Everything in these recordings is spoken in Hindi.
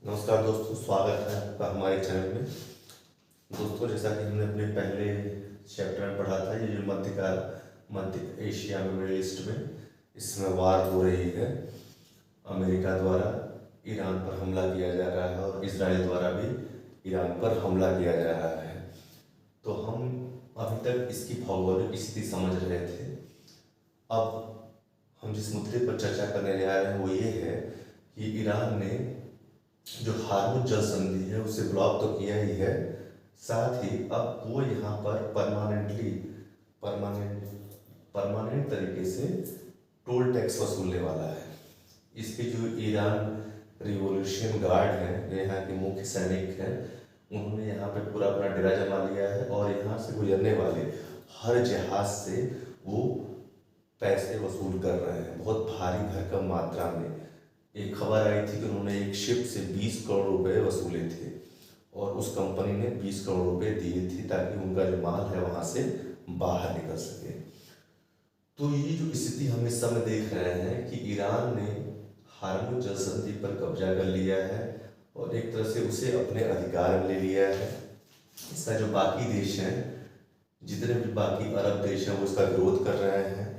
नमस्कार दोस्तों, स्वागत है आपका हमारे चैनल में। दोस्तों, जैसा कि हमने अपने पहले चैप्टर में पढ़ा था, ये जो मध्यकाल मध्य एशिया में, मिडिल ईस्ट में, इसमें वार हो रही है। अमेरिका द्वारा ईरान पर हमला किया जा रहा है और इजराइल द्वारा भी ईरान पर हमला किया जा रहा है। तो हम अभी तक इसकी भौगोलिक स्थिति समझ रहे थे। अब हम जिस मुद्दे पर चर्चा करने जा रहे हैं वो ये है कि ईरान ने जो हार्मुज जल संधि है उसे ब्लॉक तो किया ही है, साथ ही अब वो यहाँ पर परमानेंट तरीके से टोल टैक्स वसूलने वाला है। इसके जो ईरान रिवॉल्यूशन गार्ड हैं, यहाँ के मुख्य सैनिक हैं, उन्होंने यहाँ पे पूरा अपना डेरा जमा लिया है और यहाँ से गुजरने वाले हर जहाज से वो पैसे वसूल कर रहे हैं, बहुत भारी भरकम मात्रा में। एक खबर आई थी कि उन्होंने एक शिप से 20 करोड़ रुपए वसूले थे और उस कंपनी ने 20 करोड़ रुपए दिए थे ताकि उनका जो माल है वहां से बाहर निकल सके। तो ये जो स्थिति हम इस समय देख रहे हैं कि ईरान ने हार्मुज जल संधि पर कब्जा कर लिया है और एक तरह से उसे अपने अधिकार में ले लिया है। इसका जो बाकी देश हैं, जितने भी बाकी अरब देश हैं, वो इसका विरोध कर रहे हैं।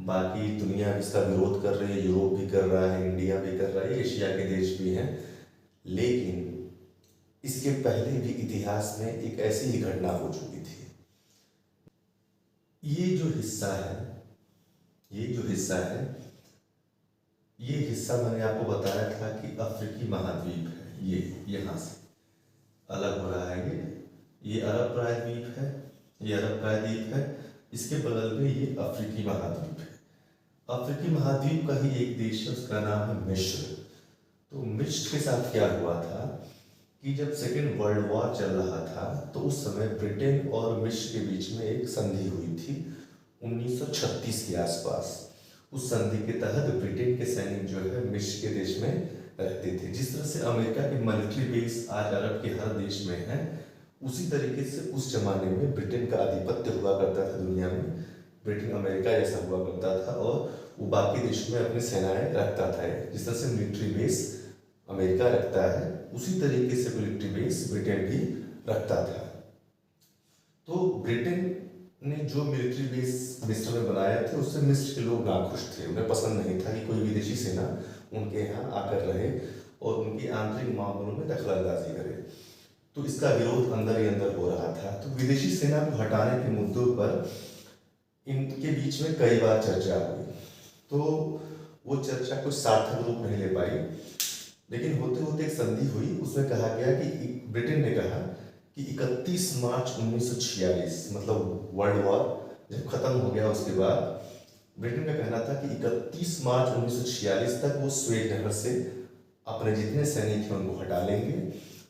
बाकी दुनिया इसका विरोध कर रही है, यूरोप भी कर रहा है, इंडिया भी कर रहा है, एशिया के देश भी हैं। लेकिन इसके पहले भी इतिहास में एक ऐसी ही घटना हो चुकी थी। ये जो हिस्सा है ये हिस्सा मैंने आपको बताया था कि अफ्रीकी महाद्वीप है। ये यहाँ से अलग हो रहा है। ये अरब प्रायद्वीप है, ये अरब प्रायद्वीप है। इसके बगल में ये अफ्रीकी महाद्वीप है। अफ्रीकी महाद्वीप का ही एक देश है, उसका नाम है मिस्र। तो मिस्र के साथ क्या हुआ था कि जब सेकेंड वर्ल्ड वॉर चल रहा था तो उस समय ब्रिटेन और मिस्र के बीच में एक संधि हुई थी 1936 के आसपास। उस संधि के तहत ब्रिटेन के सैनिक जो है मिस्र के देश में रहते थे। जिस तरह से अमेरिका के मिलिट्री बेस आज अरब के हर देश में है, उसी तरीके से उस जमाने में ब्रिटेन का आधिपत्य हुआ करता था दुनिया में। ब्रिटेन अमेरिका जैसा हुआ करता था और वो बाकी देशों में अपनी सेनाएं रखता था। जिस तरह से मिलिट्री बेस अमेरिका रखता है, उसी तरीके से मिलिट्री बेस ब्रिटेन भी रखता था। तो ब्रिटेन ने जो मिलिट्री बेस मिस्र में बनाया थे, उससे मिस्र के लोग नाखुश थे। उन्हें पसंद नहीं था कि कोई विदेशी सेना उनके यहाँ आकर रहे और उनकी आंतरिक मामलों में दखलंदाजी करे। तो इसका विरोध अंदर ही अंदर हो रहा था। तो विदेशी सेना को हटाने के मुद्दों पर इनके बीच में कई बार चर्चा हुई। तो वो चर्चा कुछ सार्थक रूप नहीं ले पाई, लेकिन होते होते एक संधि हुई। उसमें कहा गया कि ब्रिटेन ने कहा कि 31 मार्च 1946, मतलब वर्ल्ड वॉर जब खत्म हो गया, उसके बाद ब्रिटेन का कहना था कि 31 मार्च 1946 तक वो स्वेज नहर से अपने जितने सैनिक थे उनको हटा लेंगे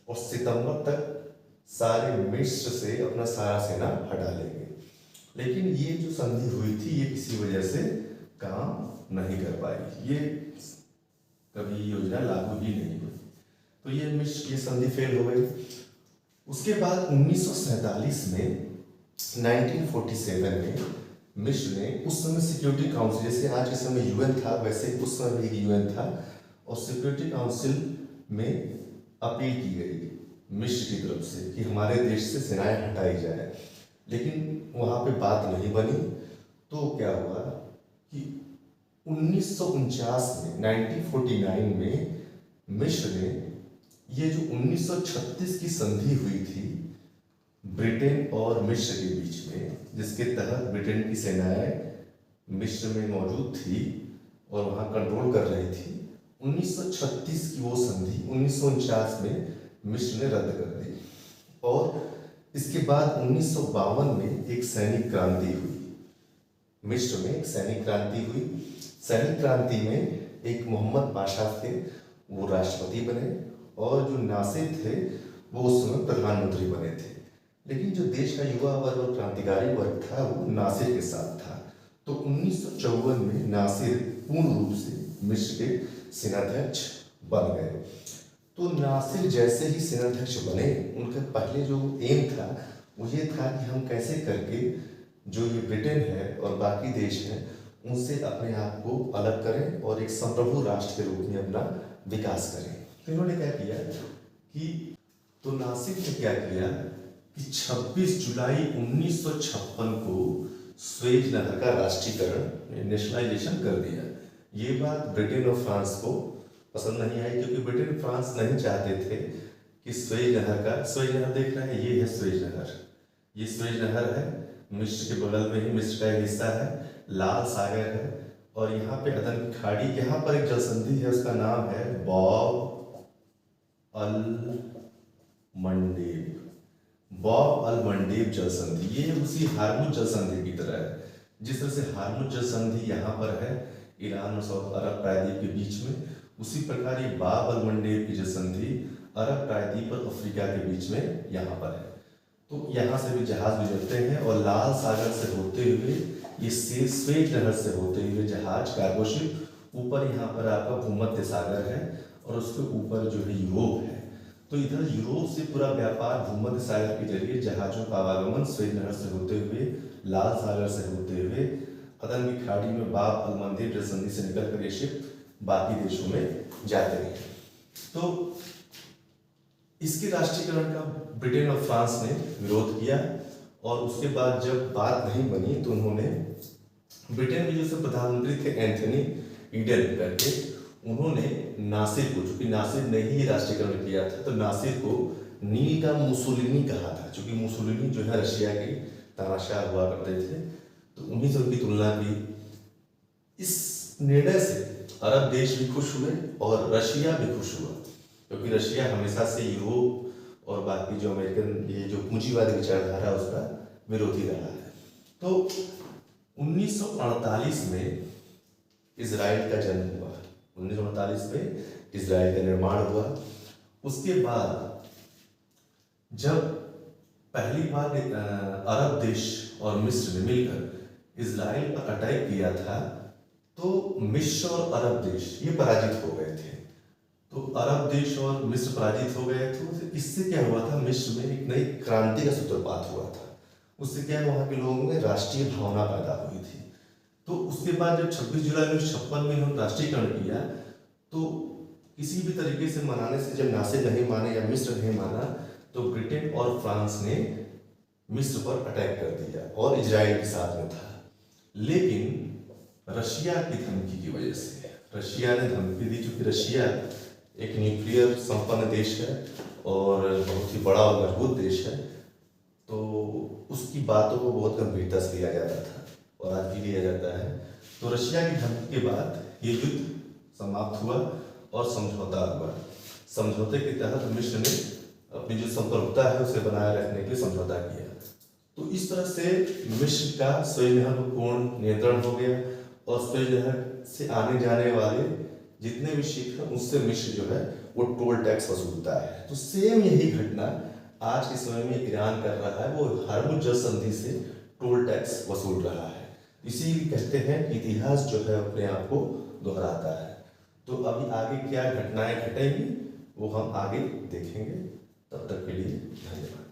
और सितंबर तक सारे मिस्र से अपना सारा सेना हटा लेंगे। लेकिन ये जो संधि हुई थी ये किसी वजह से काम नहीं कर पाई। ये कभी योजना लागू ही नहीं हुई। तो ये संधि फेल हो गई। उसके बाद 1947 में 1947 में मिस्र ने, उस समय सिक्योरिटी काउंसिल, जैसे आज के समय यूएन था वैसे उस समय भी यूएन था, और सिक्योरिटी काउंसिल में अपील की गई मिस्र की तरफ से कि हमारे देश से सेनाएं हटाई जाए। लेकिन वहाँ पे बात नहीं बनी। तो क्या हुआ कि 1949 में 1949 में मिस्र ने ये जो 1936 की संधि हुई थी ब्रिटेन और मिस्र के बीच में, जिसके तहत ब्रिटेन की सेनाएं मिस्र में मौजूद थी और वहाँ कंट्रोल कर रही थी, 1936 की वो संधि 1949 में मिस्र ने रद्द कर दी। और इसके बाद 1952 में एक सैनिक क्रांति हुई। मिस्र में एक सैनिक क्रांति हुई। सैनिक क्रांति में एक मोहम्मद बादशाह थे, वो राष्ट्रपति बने, और जो नासिर थे वो उस समय प्रधानमंत्री बने थे। लेकिन जो देश का युवा वर्ग और क्रांतिकारी वर्ग था वो नासिर के साथ था। तो 1954 में नासिर पूर्ण रूप से मिस्र के सेनाध्यक्ष बन गए। तो नासिर जैसे ही सेनाध्यक्ष बने, उनका पहले जो एम था वो ये था कि हम कैसे करके जो ये ब्रिटेन है और बाकी देश हैं उनसे अपने आप को अलग करें और एक संप्रभु राष्ट्र के रूप में अपना विकास करें। तो इन्होंने क्या किया कि तो नासिर ने क्या किया कि 26 जुलाई 1956 को स्वेज नहर का राष्ट्रीयकरण नेशनलाइजेशन कर दिया। ये बात ब्रिटेन और फ्रांस को पसंद नहीं आई, क्योंकि ब्रिटेन फ्रांस नहीं चाहते थे कि स्वेज नहर देख रहे हैं, ये है स्वेज नहर, ये स्वेज नहर है, मिस्र के बगल में ही मिस्र का एक हिस्सा है, लाल सागर है, और यहाँ पे अदन की खाड़ी, यहाँ पर एक जलसंधि है, उसका नाम है बॉब अल मंडेब, बॉब अल मंडेब जलसंधि। ये उसी हार्मुज जलसंधि की तरह है। जिस तरह से हार्मुज जलसंधि यहाँ पर है ईरान और सऊदी अरब प्रायद्वीप के बीच में, उसी प्रकार ये बाब अल मंडेब की जलसंधि अरब प्रायद्वीप और अफ्रीका के बीच में यहाँ पर है। तो यहाँ से भी जहाज गुजरते हैं और लाल सागर से होते हुए ये स्वेज नहर से होते हुए जहाज कार्गो शिप ऊपर यहाँ पर आपका भूमध्य सागर है और उसके ऊपर जो है यूरोप है। तो इधर यूरोप से पूरा व्यापार भूमध्य सागर के जरिए जहाजों का आवागमन स्वेज नहर से होते हुए लाल सागर से होते हुए अदन की खाड़ी में बाब अल मंडेब जलसंधि से निकलकर ये शिप बाकी देशों में जाते हैं। तो इसके राष्ट्रीयकरण का ब्रिटेन और फ्रांस ने विरोध किया और उसके बाद जब बात नहीं बनी तो उन्होंने ब्रिटेन के जो प्रधानमंत्री थे एंथनी ईडन करके, उन्होंने नासिर को, चूंकि नासिर ने ही राष्ट्रीयकरण किया था, तो नासिर को नील का मुसोलिनी कहा था, क्योंकि मुसोलिनी जो है रशिया के तानाशाह हुआ करते थे, तो उन्हीं से उनकी तुलना की। इस निर्णय से अरब देश भी खुश हुए और रशिया भी खुश हुआ, क्योंकि रशिया हमेशा से यूरोप और बाकी जो अमेरिकन ये जो पूंजीवादी विचारधारा उसका विरोधी रहा है। तो 1948 में इजराइल का जन्म हुआ, 1948 में इजराइल का निर्माण हुआ। उसके बाद जब पहली बार अरब देश और मिस्र ने मिलकर इजराइल पर अटैक किया था, तो मिस्र और अरब देश ये पराजित हो गए थे। तो अरब देश और मिस्र पराजित हो गए थे। तो इससे क्या हुआ था, मिस्र में एक नई क्रांति का सूत्रपात हुआ था। उससे क्या वहाँ के लोगों में राष्ट्रीय भावना पैदा हुई थी। तो उसके बाद जब 26 जुलाई 1956 में उन्होंने राष्ट्रीयकरण किया, तो किसी भी तरीके से मनाने से जब नासिर नहीं माने या मिस्र नहीं माना, तो ब्रिटेन और फ्रांस ने मिस्र पर अटैक कर दिया और इजराइल के साथ में था। लेकिन रशिया की धमकी की वजह से, रशिया ने धमकी दी, चूंकि रशिया एक न्यूक्लियर संपन्न देश है और बहुत ही बड़ा और मजबूत देश है, तो उसकी बातों को बहुत गंभीरता से लिया जाता था और आज भी लिया जाता है। तो रशिया की धमकी के बाद ये युद्ध समाप्त हुआ और समझौता हुआ। समझौते के तहत मिस्र ने अपनी जो संप्रभुता है उसे बनाए रखने के लिए समझौता किया। तो इस तरह से मिस्र का स्वेज नहर पर पूर्ण नियंत्रण हो गया और स्वेज नहर से आने जाने वाले जितने भी शिप हैं उससे मिस्र जो है वो टोल टैक्स वसूलता है। तो सेम यही घटना आज के समय में ईरान कर रहा है, वो हार्मुज जलसंधि से टोल टैक्स वसूल रहा है। इसीलिए कहते हैं इतिहास जो है अपने आप को दोहराता है। तो अभी आगे क्या घटनाएं घटेंगी वो हम आगे देखेंगे। तब तक के लिए धन्यवाद।